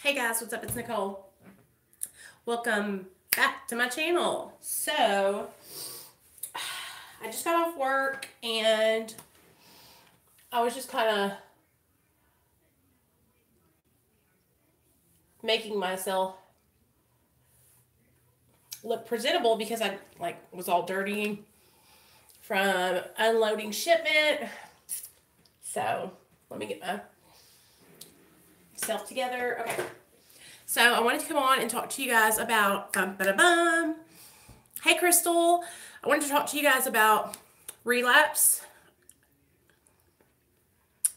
Hey guys, what's up? It's Nicole. Welcome back to my channel. So, I just got off work and I was just kind of making myself look presentable because I was all dirty from unloading shipment. So, let me get myself together. Okay. So, I wanted to come on and talk to you guys about Hey Crystal, I wanted to talk to you guys about relapse,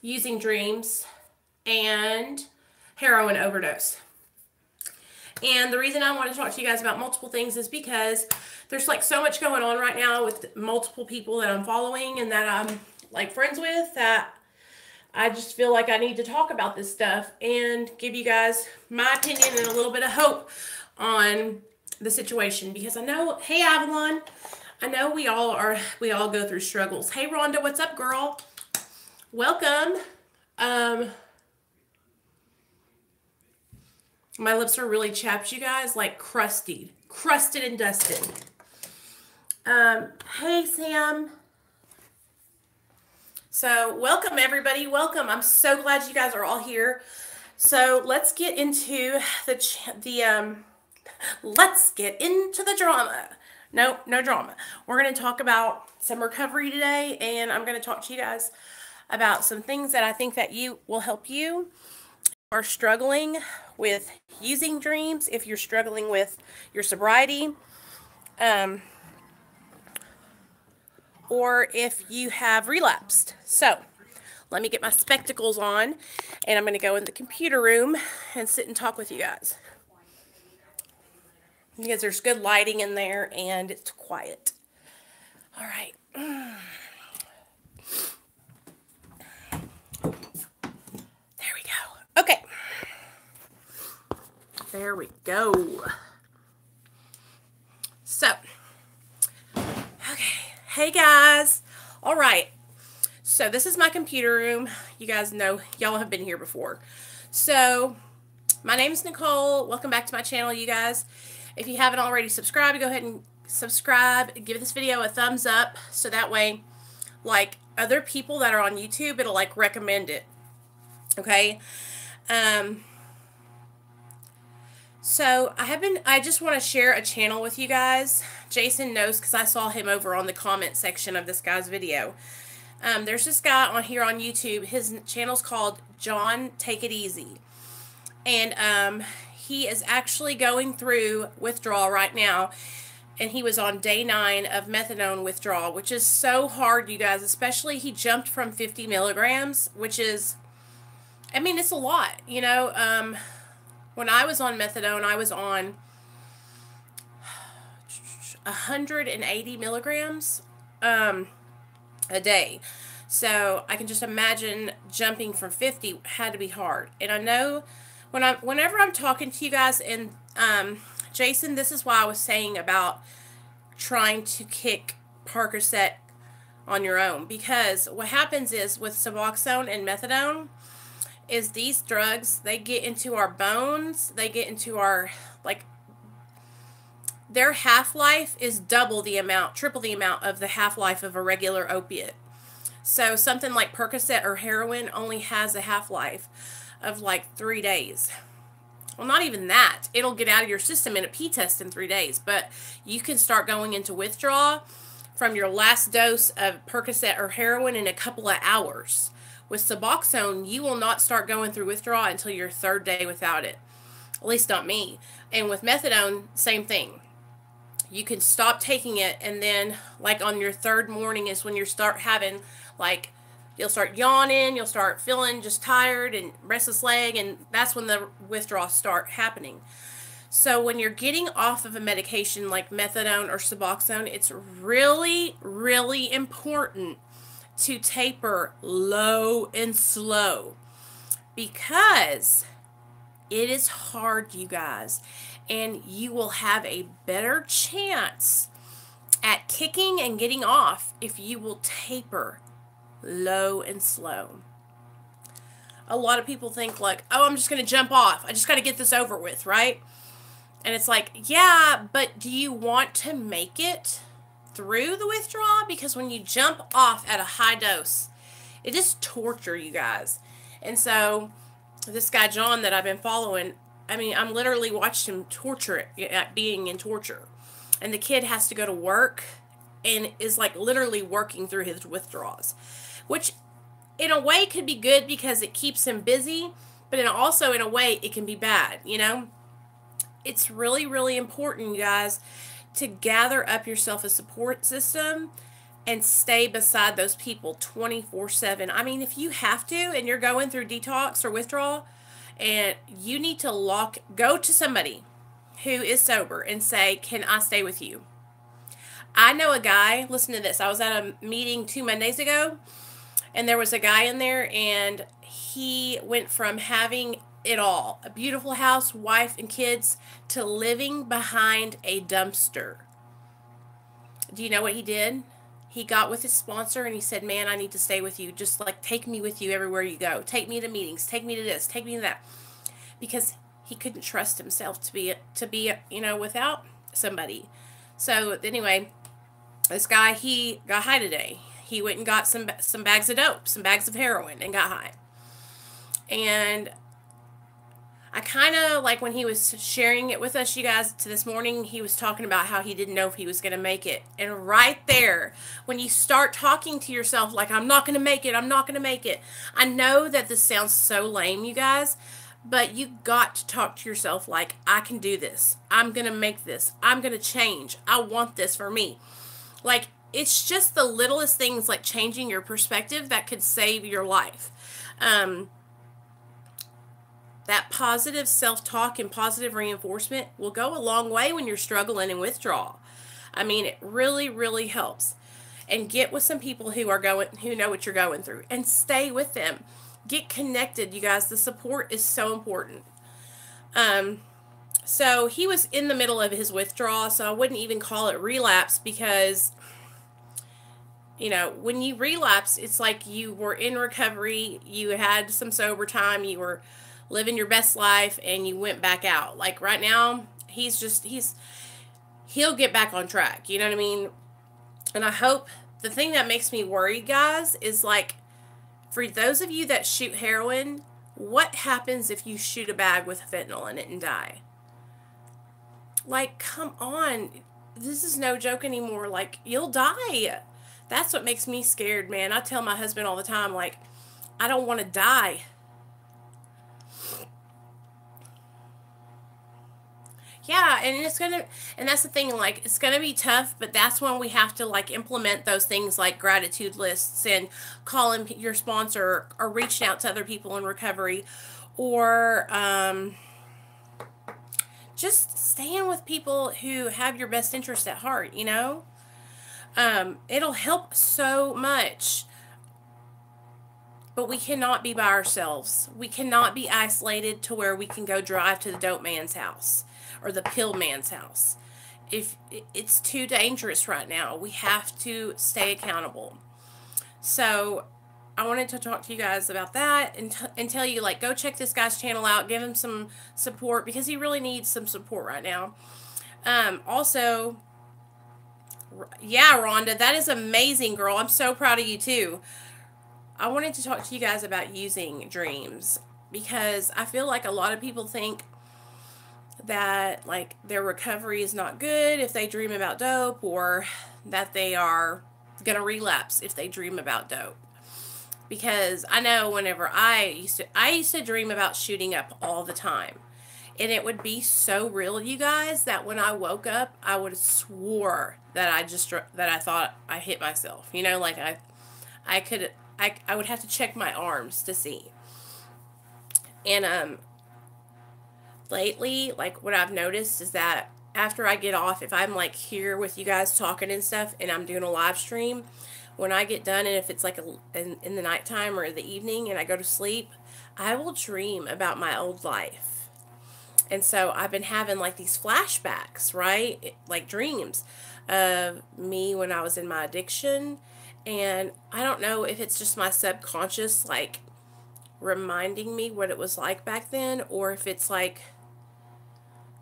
using dreams, and heroin overdose. And the reason I want to talk to you guys about multiple things is because there's like so much going on right now with multiple people that I'm following and that I'm like friends with, that I just feel like I need to talk about this stuff and give you guys my opinion and a little bit of hope on the situation, because I know, hey Avalon, I know we all go through struggles. Hey Rhonda, what's up, girl? Welcome. My lips are really chapped, you guys, like crusted and dusted. Hey Sam. So welcome everybody, welcome. I'm so glad you guys are all here. So let's get into let's get into the drama. No drama. We're going to talk about some recovery today, and I'm going to talk to you guys about some things that I think that will help you are struggling with using dreams, if you're struggling with your sobriety, or if you have relapsed. So let me get my spectacles on, and I'm going to go in the computer room and sit and talk with you guys, because there's good lighting in there and it's quiet. All right. There we go. Okay. There we go. So, okay. Hey guys. All right. So this is my computer room. You guys know, y'all have been here before. So, my name is Nicole. Welcome back to my channel, you guys. If you haven't already subscribed, go ahead and subscribe. Give this video a thumbs up, so that way, like, other people that are on YouTube, it'll like recommend it. Okay? So I just want to share a channel with you guys. Jason knows because I saw him over on the comment section of this guy's video. There's this guy on here on YouTube. His channel's called John Take It Easy. And he is actually going through withdrawal right now. And he was on day 9 of methadone withdrawal, which is so hard, you guys. Especially he jumped from 50 milligrams, which is, I mean, it's a lot, you know. When I was on methadone, I was on 180 milligrams a day. So I can just imagine jumping from 50 had to be hard. And I know whenever I'm talking to you guys, and Jason, this is why I was saying about trying to kick Percocet on your own, because what happens is with Suboxone and methadone is these drugs, they get into our bones, they get into our, like, their half-life is triple the amount of the half-life of a regular opiate. So something like Percocet or heroin only has a half-life of like 3 days. Well, not even that. It'll get out of your system in a pee test in 3 days, but you can start going into withdrawal from your last dose of Percocet or heroin in a couple of hours. With Suboxone, you will not start going through withdrawal until your 3rd day without it. At least not me. And with methadone, same thing. You can stop taking it, and then like on your 3rd morning is when you start having, like, you'll start yawning, you'll start feeling just tired and restless leg, and that's when the withdrawals start happening. So when you're getting off of a medication like methadone or Suboxone, it's really, really important to taper low and slow, because it is hard, you guys, and you will have a better chance at kicking and getting off if you will taper low and slow. a lot of people think like, oh, I'm just going to jump off. I just got to get this over with, right? And it's like, yeah, but do you want to make it through the withdrawal? Because when you jump off at a high dose, it is torture, you guys. And so this guy John that I've been following, I mean, I'm literally watching him torture it, at being in torture. And the kid has to go to work and is like literally working through his withdrawals, which in a way could be good because it keeps him busy, but also in a way it can be bad, you know? It's really, really important, you guys, to gather up yourself a support system and stay beside those people 24/7. I mean, if you have to and you're going through detox or withdrawal and you need to go to somebody who is sober and say, can I stay with you? I know a guy, listen to this. I was at a meeting 2 Mondays ago and there was a guy in there and he went from having it all, a beautiful house, wife, and kids, to living behind a dumpster. Do you know what he did? He got with his sponsor and he said, man, I need to stay with you. Just like take me with you everywhere you go. Take me to meetings. Take me to this. Take me to that. Because he couldn't trust himself to be, you know, without somebody. So anyway, this guy, he got high today. He went and got some bags of dope, some bags of heroin, and got high. And I kind of, like when he was sharing it with us, you guys, to this morning, he was talking about how he didn't know if he was going to make it. And right there, when you start talking to yourself like, I'm not going to make it, I'm not going to make it. I know that this sounds so lame, you guys, but you got to talk to yourself like, I can do this. I'm going to make this. I'm going to change. I want this for me. Like, it's just the littlest things like changing your perspective that could save your life. That positive self-talk and positive reinforcement will go a long way when you're struggling in withdrawal. I mean, it really, really helps. And get with some people who know what you're going through, and stay with them. Get connected, you guys. The support is so important. So he was in the middle of his withdrawal, so I wouldn't even call it relapse because, you know, when you relapse, it's like you were in recovery, you had some sober time, you were living your best life, and you went back out. Like right now, he'll get back on track. You know what I mean? And I hope, the thing that makes me worried, guys, is like, for those of you that shoot heroin, what happens if you shoot a bag with fentanyl in it and die? Like, come on. This is no joke anymore. Like, you'll die. That's what makes me scared, man. I tell my husband all the time, like, I don't want to die. Yeah, and that's the thing, like, it's gonna be tough, but that's when we have to, like, implement those things like gratitude lists and calling your sponsor or reaching out to other people in recovery, or just staying with people who have your best interest at heart, you know? It'll help so much. But we cannot be by ourselves. We cannot be isolated to where we can go drive to the dope man's house or the pill man's house. If it's too dangerous right now, we have to stay accountable. So I wanted to talk to you guys about that and tell you, like, go check this guy's channel out. Give him some support because he really needs some support right now. Also, yeah, Rhonda, that is amazing, girl. I'm so proud of you, too. I wanted to talk to you guys about using dreams because I feel like a lot of people think that, like, their recovery is not good if they dream about dope, or that they are going to relapse if they dream about dope. Because I know whenever I used to dream about shooting up all the time. And it would be so real, you guys, that when I woke up, I would have swore that I thought I hit myself. You know, like I would have to check my arms to see. And lately, like, what I've noticed is that after I get off, if I'm like here with you guys talking and stuff, and I'm doing a live stream, when I get done, and if it's like in the nighttime or the evening, and I go to sleep, I will dream about my old life. And so I've been having like these flashbacks, right? Like dreams of me when I was in my addiction. And I don't know if it's just my subconscious, like, reminding me what it was like back then, or if it's like,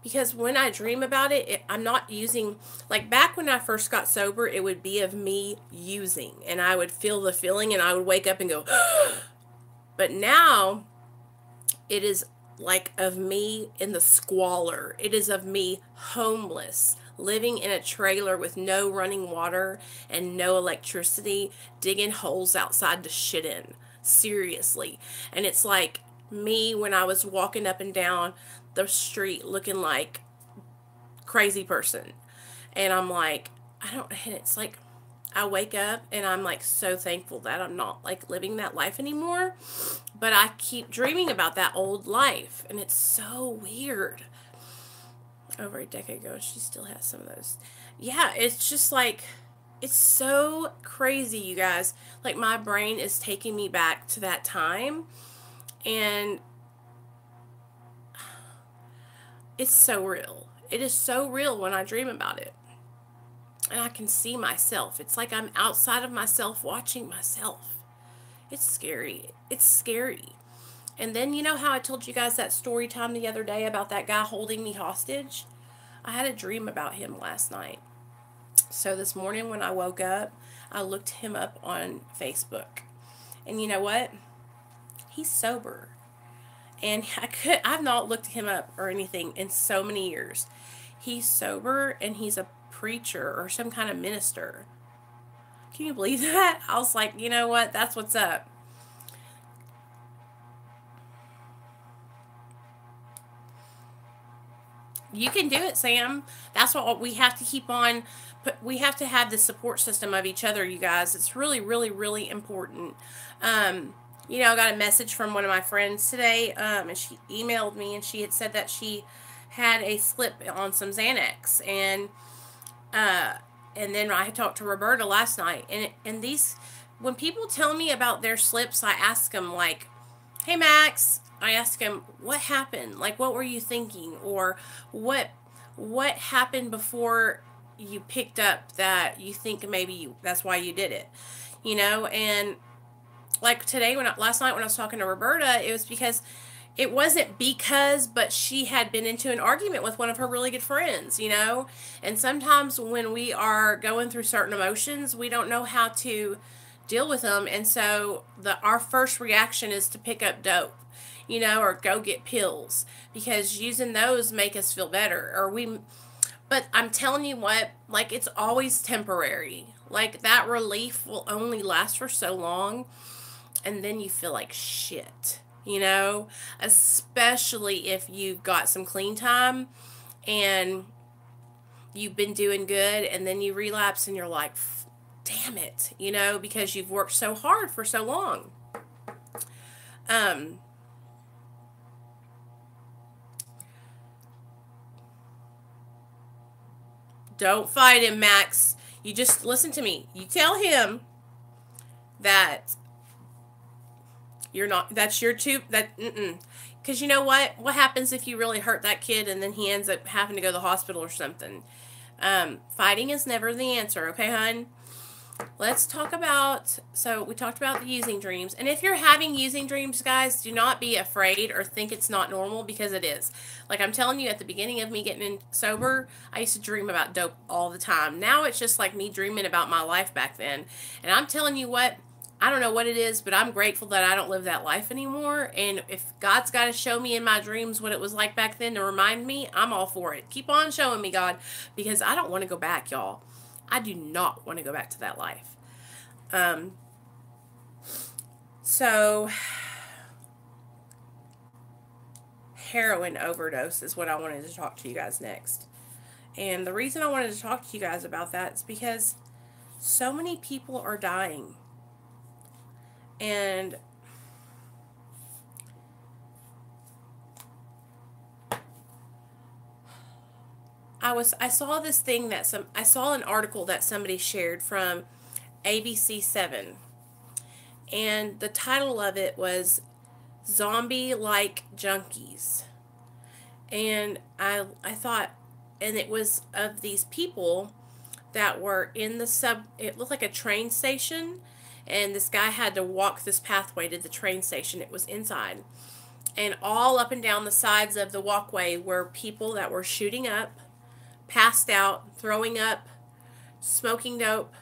because when I dream about it, I'm not using, like back when I first got sober, it would be of me using, and I would feel the feeling, and I would wake up and go, but now it is like of me in the squalor. It is of me homeless, living in a trailer with no running water and no electricity, digging holes outside to shit in. Seriously. And it's like me when I was walking up and down the street looking like crazy person. And I'm like, and it's like, I wake up and I'm like so thankful that I'm not like living that life anymore. But I keep dreaming about that old life, and it's so weird. Over a decade ago, she still has some of those. Yeah, it's just like, it's so crazy, you guys. Like, my brain is taking me back to that time, and it's so real. It is so real when I dream about it. And I can see myself. It's like I'm outside of myself watching myself. It's scary. It's scary. And then, you know how I told you guys that story time the other day about that guy holding me hostage? I had a dream about him last night. So this morning when I woke up, I looked him up on Facebook. And you know what? He's sober. And I've not looked him up or anything in so many years. He's sober, and he's a preacher or some kind of minister. Can you believe that? I was like, you know what? That's what's up. You can do it, Sam. That's what we have to keep on. We have to have the support system of each other, you guys. It's really, really, really important. You know, I got a message from one of my friends today, and she emailed me, and she had said that she had a slip on some Xanax, and then I had talked to Roberta last night, and these, when people tell me about their slips, I ask them, like, hey, Max, I ask him, what happened? Like, what were you thinking? Or what happened before you picked up that you think maybe that's why you did it? You know, and like today, last night when I was talking to Roberta, it was because, it wasn't because, but she had been into an argument with one of her really good friends, you know? And sometimes when we are going through certain emotions, we don't know how to deal with them. And so our first reaction is to pick up dope, you know, or go get pills, because using those make us feel better. But I'm telling you what, like, it's always temporary. Like, that relief will only last for so long, and then you feel like shit, you know, especially if you've got some clean time and you've been doing good, and then you relapse and you're like, damn it, you know, because you've worked so hard for so long. Don't fight him, Max. You just listen to me. You tell him that you're not, that's your too, because you know what? What happens if you really hurt that kid and then he ends up having to go to the hospital or something? Fighting is never the answer, okay, hon? Let's talk about, so we talked about the using dreams. And if you're having using dreams, guys, do not be afraid or think it's not normal, because it is. Like I'm telling you, at the beginning of me getting sober, I used to dream about dope all the time. Now it's just like me dreaming about my life back then. And I'm telling you what, I don't know what it is, but I'm grateful that I don't live that life anymore. And if God's got to show me in my dreams what it was like back then to remind me, I'm all for it. Keep on showing me, God, because I don't want to go back, y'all. I do not want to go back to that life. So heroin overdose is what I wanted to talk to you guys next. And the reason I wanted to talk to you guys about that is because so many people are dying. And I saw this thing that I saw an article that somebody shared from ABC7, and the title of it was Zombie-Like Junkies. And I thought, and it was of these people that were in it looked like a train station, and this guy had to walk this pathway to the train station. It was inside. And all up and down the sides of the walkway were people that were shooting up, passed out, throwing up, smoking dope,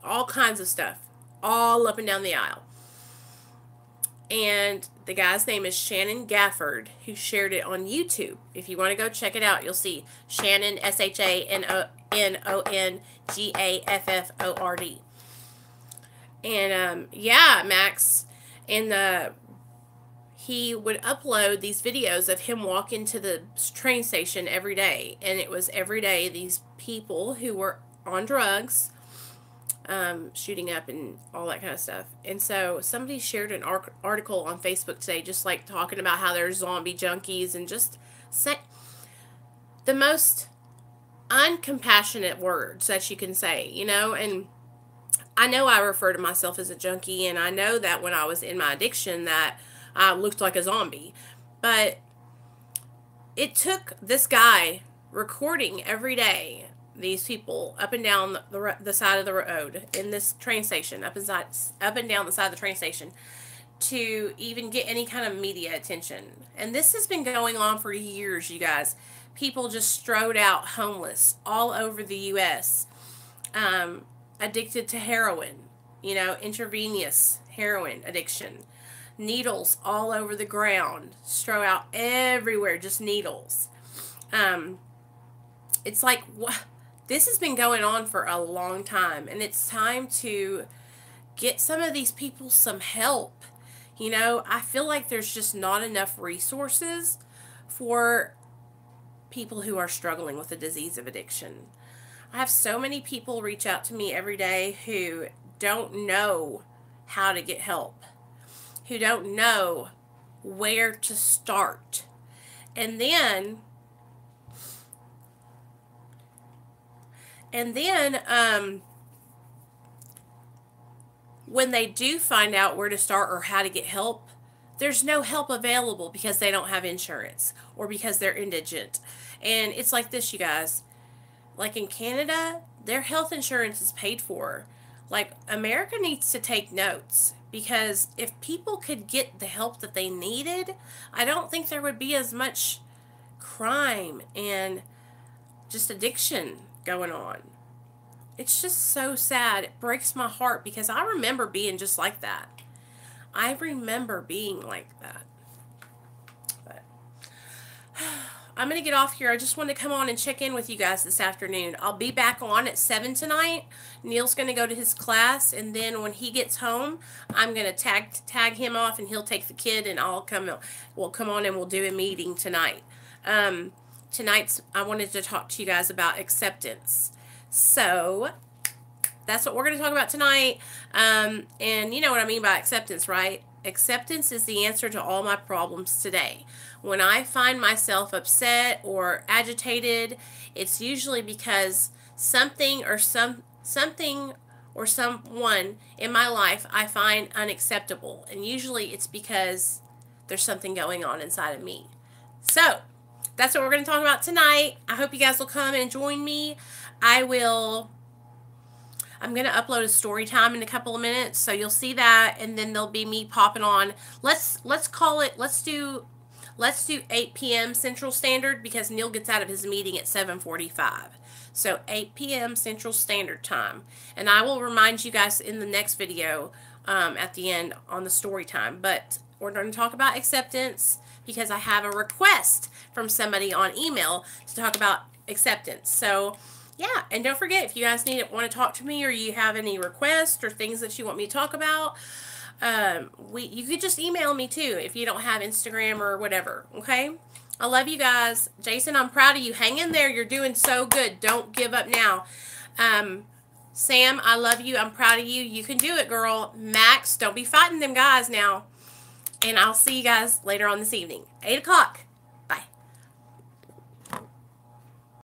all kinds of stuff, all up and down the aisle. And the guy's name is Shannon Gafford, who shared it on YouTube. If you want to go check it out, you'll see Shannon, ShanonGafford. And yeah, Max, and he would upload these videos of him walking to the train station every day. And it was every day these people who were on drugs, shooting up and all that kind of stuff. And so somebody shared an article on Facebook today, just like talking about how they're zombie junkies, and just say the most uncompassionate words that you can say, you know. And I know I refer to myself as a junkie, and I know that when I was in my addiction that I looked like a zombie. But it took this guy recording every day these people up and down the side of the road in this train station, up and down the side of the train station, to even get any kind of media attention. And this has been going on for years, you guys. People just strode out homeless all over the U.S., addicted to heroin, you know, intravenous heroin addiction. Needles all over the ground, strode out everywhere, just needles. It's like, what? This has been going on for a long time, and it's time to get some of these people some help. You know, I feel like there's just not enough resources for people who are struggling with the disease of addiction. I have so many people reach out to me every day who don't know how to get help, who don't know where to start. And then when they do find out where to start or how to get help, there's no help available because they don't have insurance or because they're indigent. And it's like this, you guys. Like in Canada, their health insurance is paid for. Like, America needs to take notes, because if people could get the help that they needed, I don't think there would be as much crime and just addiction going on. It's just so sad. It breaks my heart, because I remember being just like that. I remember being like that. But I'm going to get off here. I just wanted to come on and check in with you guys this afternoon. I'll be back on at 7 tonight. Neil's going to go to his class, and then when he gets home, I'm going to tag him off, and he'll take the kid, and we'll come on and we'll do a meeting tonight. Tonight's, I wanted to talk to you guys about acceptance. So that's what we're going to talk about tonight. And you know what I mean by acceptance, right? Acceptance is the answer to all my problems today. When I find myself upset or agitated, it's usually because something or someone in my life I find unacceptable. And usually it's because there's something going on inside of me. So that's what we're going to talk about tonight. I hope you guys will come and join me. I'm going to upload a story time in a couple of minutes, so you'll see that, and then there'll be me popping on. Let's do 8 p.m. Central Standard, because Neil gets out of his meeting at 7:45. So 8 p.m. Central Standard Time. And I will remind you guys in the next video at the end on the story time. But we're going to talk about acceptance, because I have a request from somebody on email to talk about acceptance. So yeah, and don't forget, if you guys want to talk to me, or you have any requests or things that you want me to talk about, you could just email me too if you don't have Instagram or whatever. Okay, I love you guys. Jason, I'm proud of you. Hang in there. You're doing so good. Don't give up now. Sam, I love you. I'm proud of you. You can do it, girl. Max, don't be fighting them guys now. And I'll see you guys later on this evening. 8 o'clock.